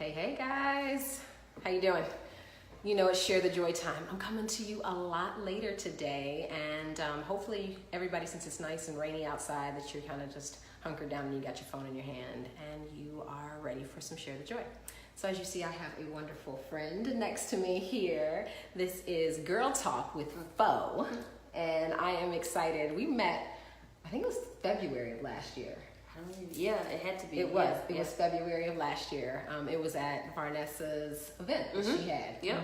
Hey guys, how you doing? You know it's Share the Joy time. I'm coming to you a lot later today, and hopefully everybody, since it's nice and rainy outside, that you're kind of just hunkered down and you got your phone in your hand and you are ready for some Share the Joy. So as you see, I have a wonderful friend next to me here. This is Girl Talk with Fo, and I am excited. We met, I think it was February of last year. Yeah, it had to be. It was February of last year. It was at Faneisha's event that she had. Yeah.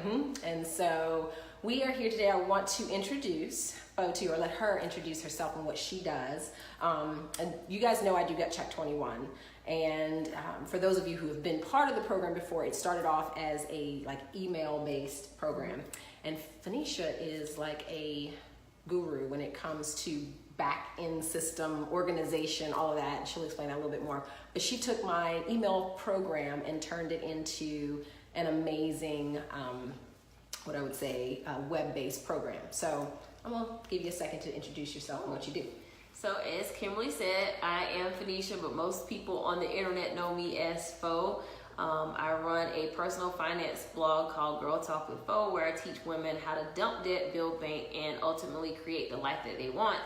And so we are here today. I want to introduce Fo to you, or let her introduce herself and what she does. And you guys know I do Gut Check 21. And for those of you who have been part of the program before, it started off as a email-based program. And Phoenicia is like a guru when it comes to back end system, organization, all of that. She'll explain that a little bit more. But she took my email program and turned it into an amazing, web-based program. So I'm gonna give you a second to introduce yourself and what you do. So as Kimberly said, I am Phoenicia, but most people on the internet know me as Fo. I run a personal finance blog called Girl Talk with Fo, where I teach women how to dump debt, build bank, and ultimately create the life that they want.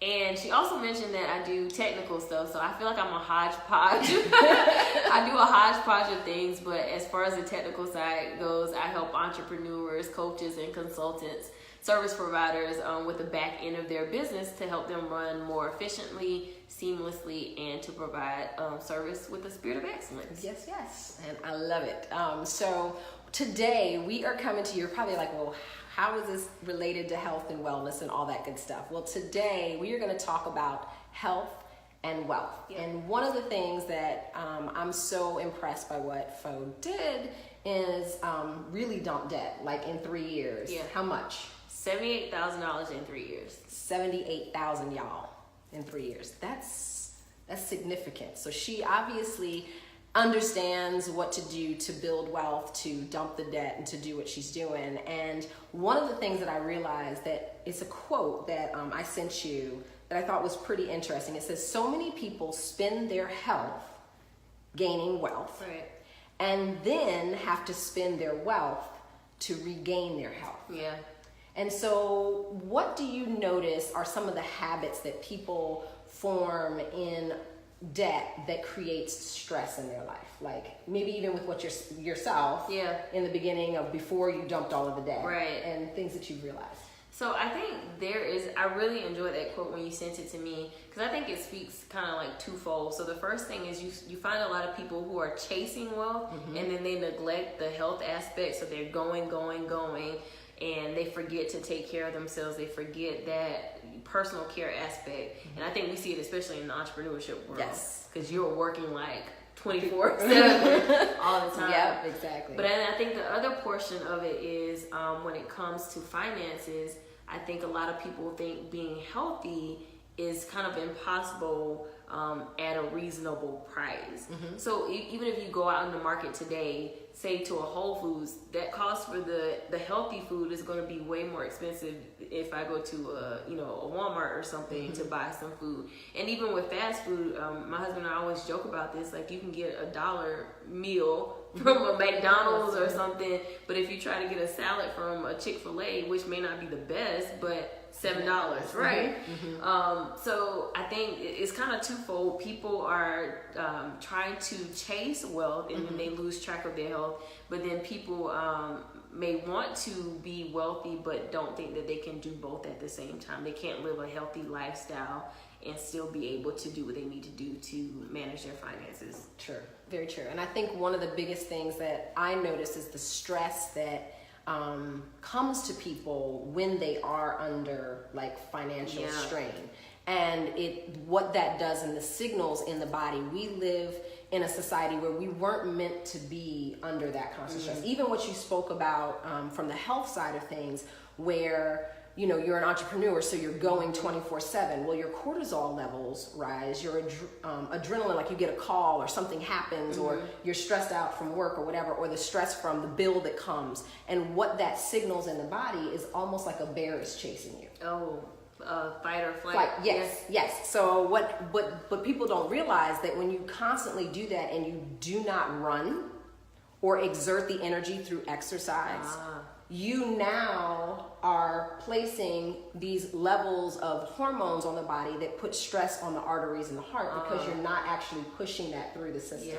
And she also mentioned that I do technical stuff, so I feel like I'm a hodgepodge. I do a hodgepodge of things, but as far as the technical side goes, I help entrepreneurs, coaches, and consultants, service providers with the back end of their business to help them run more efficiently, seamlessly, and to provide service with the spirit of excellence. Yes, and I love it. So today we are coming to you. You're probably like, well, how is this related to health and wellness and all that good stuff? Well, today we are going to talk about health and wealth. Yeah. And one of the things that I'm so impressed by what Fo did is really dump debt, like in 3 years. Yeah. How much? $78,000 in 3 years. $78,000, y'all, in 3 years. That's significant. So she obviously understands what to do to build wealth, to dump the debt, and to do what she's doing. And one of the things that I realized, that it's a quote that I sent you that I thought was pretty interesting. It says, so many people spend their health gaining wealth, right, and then have to spend their wealth to regain their health. Yeah. And so what do you notice are some of the habits that people form in debt that creates stress in their life? Like maybe even with what yourself, yeah, in the beginning of before you dumped all of the debt, right, and things that you've realized. So I think I really enjoyed that quote when you sent it to me, because I think it speaks kind of like twofold. So the first thing is you find a lot of people who are chasing wealth, and then they neglect the health aspect. So they're going, and they forget to take care of themselves. They forget that personal care aspect. And I think we see it especially in the entrepreneurship world. Yes. Because you're working like 24/7 all the time. Yeah, exactly. But I think the other portion of it is when it comes to finances, I think a lot of people think being healthy is kind of impossible at a reasonable price. So even if you go out in the market today, say to a Whole Foods, that cost for the healthy food is going to be way more expensive if I go to a Walmart or something to buy some food. And even with fast food, my husband and I always joke about this, like you can get $1 meal from a McDonald's or something, but if you try to get a salad from a Chick-fil-A, which may not be the best, but $7, right? So I think it's kind of twofold. People are trying to chase wealth, and then they lose track of their health. But then people may want to be wealthy, but don't think that they can do both at the same time. They can't live a healthy lifestyle and still be able to do what they need to do to manage their finances. True, very true. And I think one of the biggest things that I notice is the stress that comes to people when they are under like financial strain, and what that does and the signals in the body. We live in a society where we weren't meant to be under that constant stress. Even what you spoke about from the health side of things, where you're an entrepreneur, so you're going 24/7. Well, your cortisol levels rise, your adrenaline, like you get a call or something happens, or you're stressed out from work or whatever, or the stress from the bill that comes. And what that signals in the body is almost like a bear is chasing you. Oh, fight or flight. Yes. So what people don't realize, that when you constantly do that and you do not run or exert the energy through exercise, you now are placing these levels of hormones on the body that put stress on the arteries and the heart because you're not actually pushing that through the system.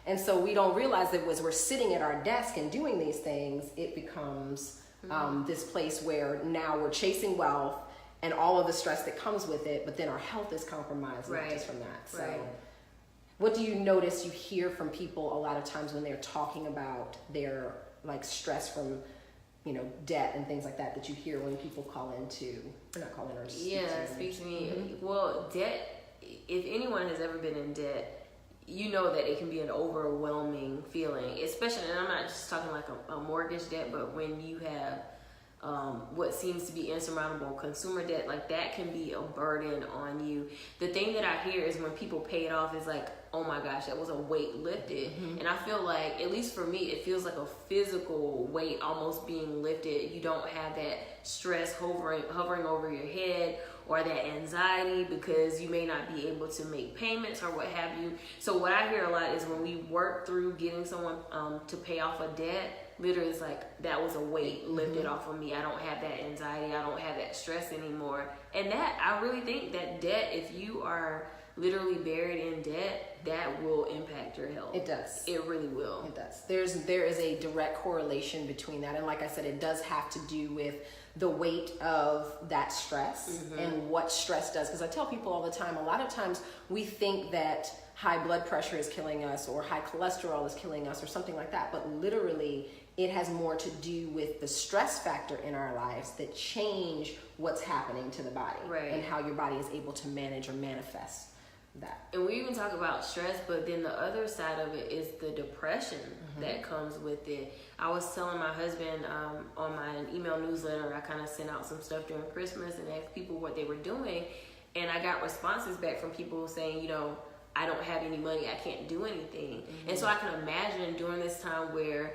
And so we don't realize that as we're sitting at our desk and doing these things, it becomes this place where now we're chasing wealth and all of the stress that comes with it, but then our health is compromised not just from that. So what do you notice you hear from people a lot of times when they're talking about their like stress from, you know, debt and things like that you hear when people call into, or not call in, or speak to me. Well, debt, if anyone has ever been in debt, you know that it can be an overwhelming feeling, especially, and I'm not just talking like a mortgage debt, but when you have what seems to be insurmountable consumer debt, like that can be a burden on you. The thing that I hear is when people pay it off is like, oh my gosh, that was a weight lifted. And I feel like, at least for me, it feels like a physical weight almost being lifted. You don't have that stress hovering over your head, or that anxiety because you may not be able to make payments or what have you. So what I hear a lot is when we work through getting someone to pay off a debt, literally it's like that was a weight lifted off of me. I don't have that anxiety, I don't have that stress anymore. And that, I really think that debt, if you are literally buried in debt, that will impact your health. It does. It really will. It does. There is a direct correlation between that, and like I said, it does have to do with the weight of that stress and what stress does. Because I tell people all the time, a lot of times we think that high blood pressure is killing us or high cholesterol is killing us or something like that, but literally it has more to do with the stress factor in our lives that change what's happening to the body and how your body is able to manage or manifest that. And we even talk about stress, but then the other side of it is the depression that comes with it. I was telling my husband on my email newsletter, I kind of sent out some stuff during Christmas and asked people what they were doing, and I got responses back from people saying, you know, I don't have any money, I can't do anything. And so I can imagine during this time where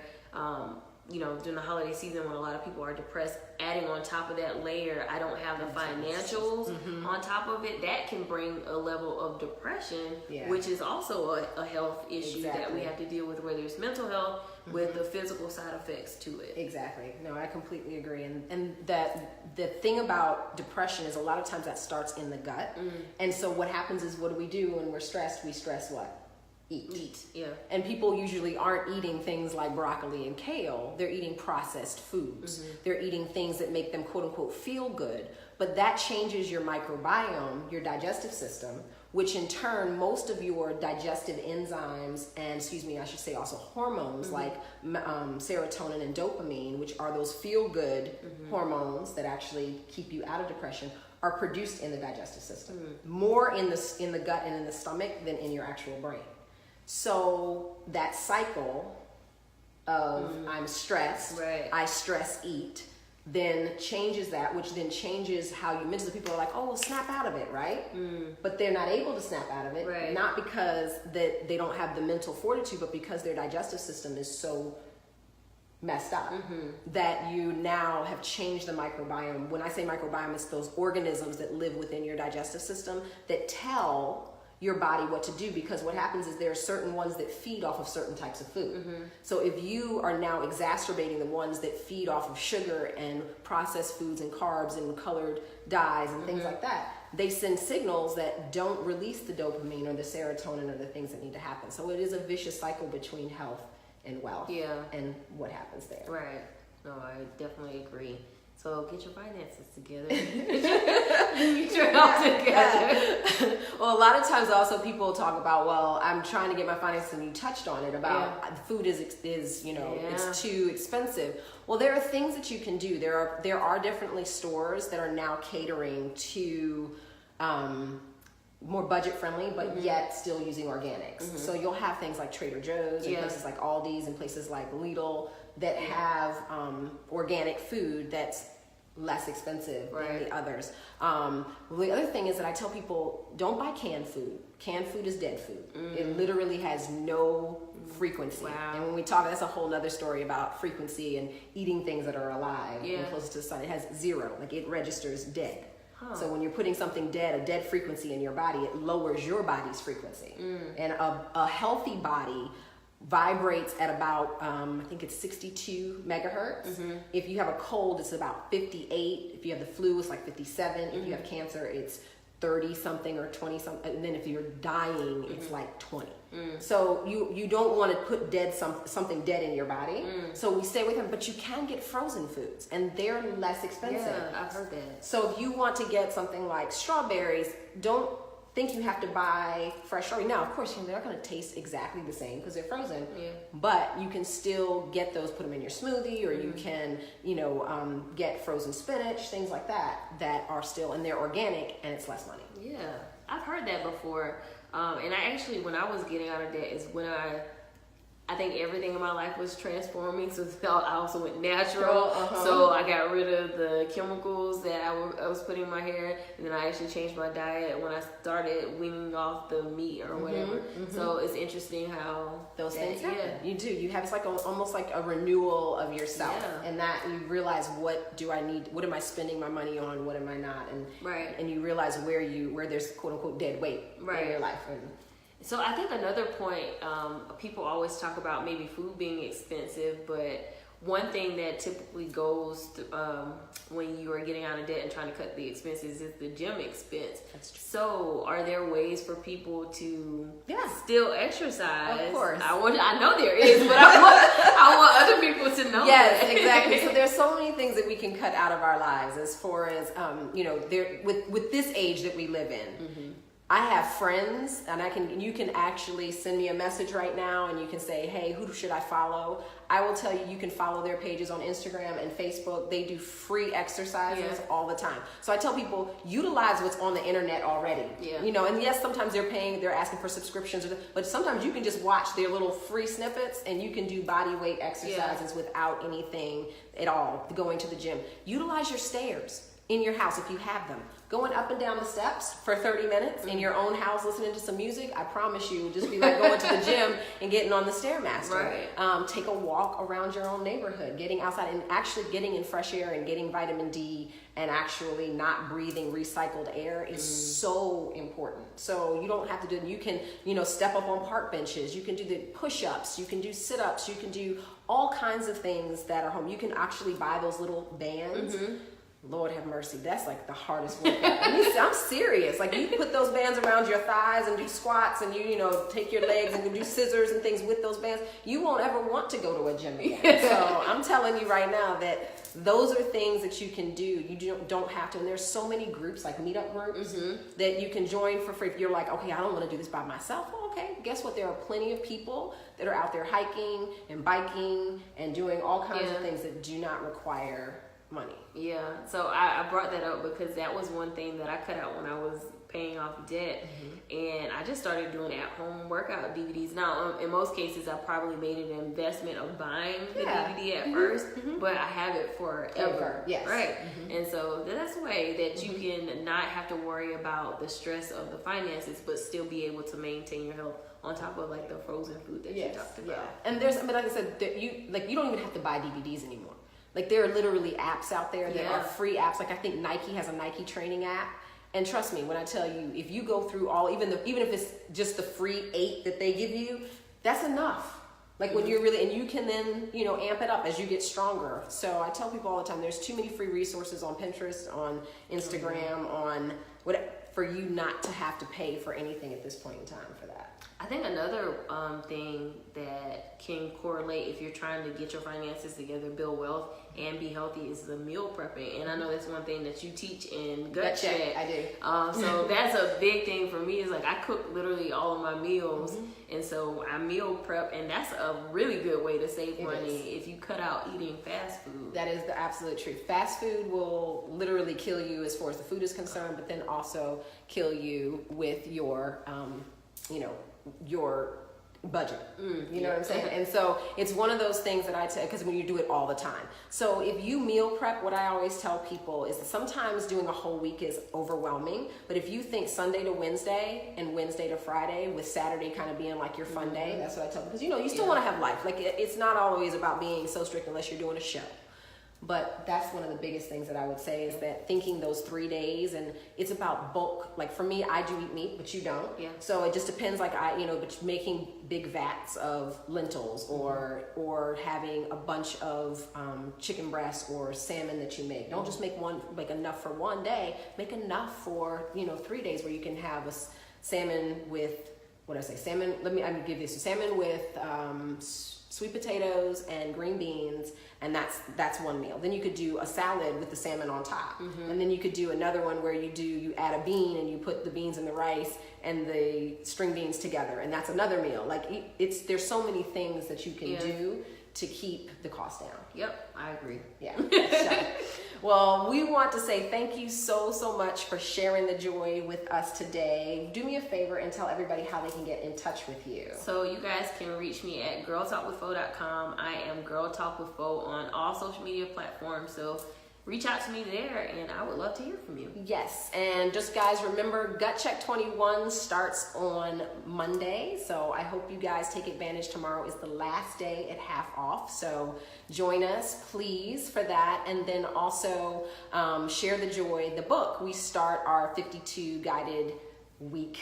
you know, during the holiday season when a lot of people are depressed, adding on top of that layer, I don't have the financials on top of it, that can bring a level of depression, which is also a health issue that we have to deal with, whether it's mental health with the physical side effects to it. Exactly. No, I completely agree. And that the thing about depression is a lot of times that starts in the gut. And so what happens is, what do when we're stressed? We stress what? Eat. And people usually aren't eating things like broccoli and kale. They're eating processed foods. They're eating things that make them quote unquote feel good. But that changes your microbiome, your digestive system, which in turn, most of your digestive enzymes and, I should say also hormones like serotonin and dopamine, which are those feel good hormones that actually keep you out of depression, are produced in the digestive system. More in the gut and in the stomach than in your actual brain. So that cycle of I'm stressed, I stress eat, then changes that, which then changes how you mentally, people are like, oh, well, snap out of it, right? But they're not able to snap out of it, not because that they don't have the mental fortitude, but because their digestive system is so messed up that you now have changed the microbiome. When I say microbiome, it's those organisms that live within your digestive system that tell your body what to do, because what happens is there are certain ones that feed off of certain types of food. So if you are now exacerbating the ones that feed off of sugar and processed foods and carbs and colored dyes and things like that, they send signals that don't release the dopamine or the serotonin or the things that need to happen. So it is a vicious cycle between health and wealth and what happens there. Right. No, I definitely agree. So get your finances together. Get your health together. Well, a lot of times also people talk about, well, I'm trying to get my finances, and you touched on it about food is it's too expensive. Well, there are things that you can do. There are definitely stores that are now catering to more budget friendly, but yet still using organics. So you'll have things like Trader Joe's and places like Aldi's and places like Lidl that have organic food that's less expensive than the others. The other thing is that I tell people, don't buy canned food. Canned food is dead food. It literally has no frequency. And when we talk, that's a whole nother story about frequency and eating things that are alive and close to the sun. It has zero, like it registers dead. So when you're putting something dead, a dead frequency in your body, it lowers your body's frequency. And a healthy body vibrates at about, I think it's 62 megahertz. If you have a cold, it's about 58. If you have the flu, it's like 57. If you have cancer, it's 30 something or 20 something. And then if you're dying, it's like 20. So you don't want to put something dead in your body. So we stay with them, but you can get frozen foods and they're less expensive. Yeah, I've heard that. So if you want to get something like strawberries, don't think you have to buy fresh strawberries. Now, of course, they're not going to taste exactly the same because they're frozen. Yeah. But you can still get those, put them in your smoothie, or you can, get frozen spinach, things like that are still, and they're organic, and it's less money. Yeah, I've heard that before. And I actually, when I was getting out of debt, is when I think everything in my life was transforming. So I also went natural. So I got rid of the chemicals that I was putting in my hair. And then I actually changed my diet when I started weaning off the meat or whatever. So it's interesting how those things happen. Yeah. You do. You have, it's like almost like a renewal of yourself. Yeah. And that you realize, what do I need? What am I spending my money on? What am I not? And and you realize where there's quote unquote dead weight in your life. So I think another point, people always talk about maybe food being expensive, but one thing that typically goes when you are getting out of debt and trying to cut the expenses is the gym expense. That's true. So are there ways for people to still exercise? Of course. I know there is, but I want other people to know. Yes, that. Exactly. So there's so many things that we can cut out of our lives as far as, there with this age that we live in. I have friends, and you can actually send me a message right now, and you can say, hey, who should I follow? I will tell you can follow their pages on Instagram and Facebook. They do free exercises all the time. So I tell people, utilize what's on the internet already. Yeah. And yes, sometimes they're asking for subscriptions, but sometimes you can just watch their little free snippets, and you can do body weight exercises without anything at all, going to the gym. Utilize your stairs in your house if you have them. Going up and down the steps for 30 minutes in your own house listening to some music, I promise you, just be like going to the gym and getting on the Stairmaster. Right. Take a walk around your own neighborhood, getting outside and actually getting in fresh air and getting vitamin D and actually not breathing recycled air is so important. So you don't have to do it. You can, step up on park benches. You can do the push-ups. You can do sit-ups. You can do all kinds of things that are home. You can actually buy those little bands. Lord have mercy, that's like the hardest workout. I'm serious. Like, you put those bands around your thighs and do squats, and you take your legs and do scissors and things with those bands. You won't ever want to go to a gym again. So I'm telling you right now that those are things that you can do. You don't have to. And there's so many groups, like meetup groups, that you can join for free. If you're like, okay, I don't want to do this by myself. Well, okay, guess what? There are plenty of people that are out there hiking and biking and doing all kinds of things that do not require money. Yeah, so I brought that up because that was one thing that I cut out when I was paying off debt, and I just started doing at-home workout DVDs. Now, in most cases, I probably made an investment of buying the DVD at first, but I have it forever. Yes. Right? And so that's a way that you can not have to worry about the stress of the finances, but still be able to maintain your health on top of like the frozen food that you talked about. And like I said, you don't even have to buy DVDs anymore. Like, there are literally apps out there that are free apps. Like, I think Nike has a Nike training app. And trust me when I tell you, if you go through even if it's just the free 8 that they give you, that's enough. Like, when you're really, and you can then, amp it up as you get stronger. So I tell people all the time, there's too many free resources on Pinterest, on Instagram, on whatever, for you not to have to pay for anything at this point in time for that. I think another thing that can correlate if you're trying to get your finances together, build wealth, and be healthy is the meal prepping. And I know that's one thing that you teach in Gut Check. I do. So that's a big thing for me, is like I cook literally all of my meals. And so I meal prep, and that's a really good way to save money if you cut out eating fast food. That is the absolute truth. Fast food will literally kill you as far as the food is concerned, but then also kill you with your, your budget. You know what I'm saying? And so it's one of those things that I tell, because when you do it all the time. So if you meal prep, what I always tell people is that sometimes doing a whole week is overwhelming, but if you think Sunday to Wednesday and Wednesday to Friday, with Saturday kind of being like your fun day, that's what I tell them. Because you still want to have life. Like, it's not always about being so strict unless you're doing a show. But that's one of the biggest things that I would say is that thinking those 3 days, and it's about bulk. Like for me, I do eat meat, but you don't. Yeah. So it just depends. Like but making big vats of lentils or having a bunch of chicken breasts or salmon that you make. Don't just make enough for one day. Make enough for 3 days where you can have a salmon with salmon. I'm give this salmon with sweet potatoes and green beans, and that's one meal. Then you could do a salad with the salmon on top, and then you could do another one where you add a bean and you put the beans and the rice and the string beans together, and that's another meal. Like there's so many things that you can do to keep the cost down. Yep, I agree. Yeah. So, well, we want to say thank you so much for sharing the joy with us today. Do me a favor and tell everybody how they can get in touch with you. So you guys can reach me at girltalkwithfo.com. I am Girl Talk with Fo on all social media platforms. So reach out to me there, and I would love to hear from you. Yes, and just guys, remember Gut Check 21 starts on Monday, so I hope you guys take advantage. Tomorrow is the last day at half off, so join us, please, for that. And then also Share the Joy, the book. We start our 52 guided week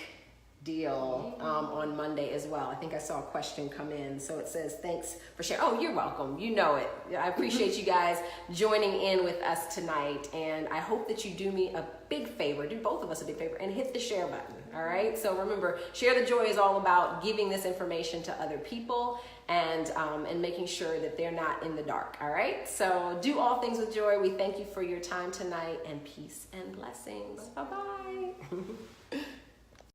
deal on Monday as well. I think I saw a question come in. So it says, thanks for sharing. Oh, you're welcome. You know it. I appreciate you guys joining in with us tonight. And I hope that you do me a big favor, do both of us a big favor, and hit the share button. All right. So remember, Share the Joy is all about giving this information to other people and making sure that they're not in the dark. All right. So do all things with joy. We thank you for your time tonight, and peace and blessings. Bye-bye.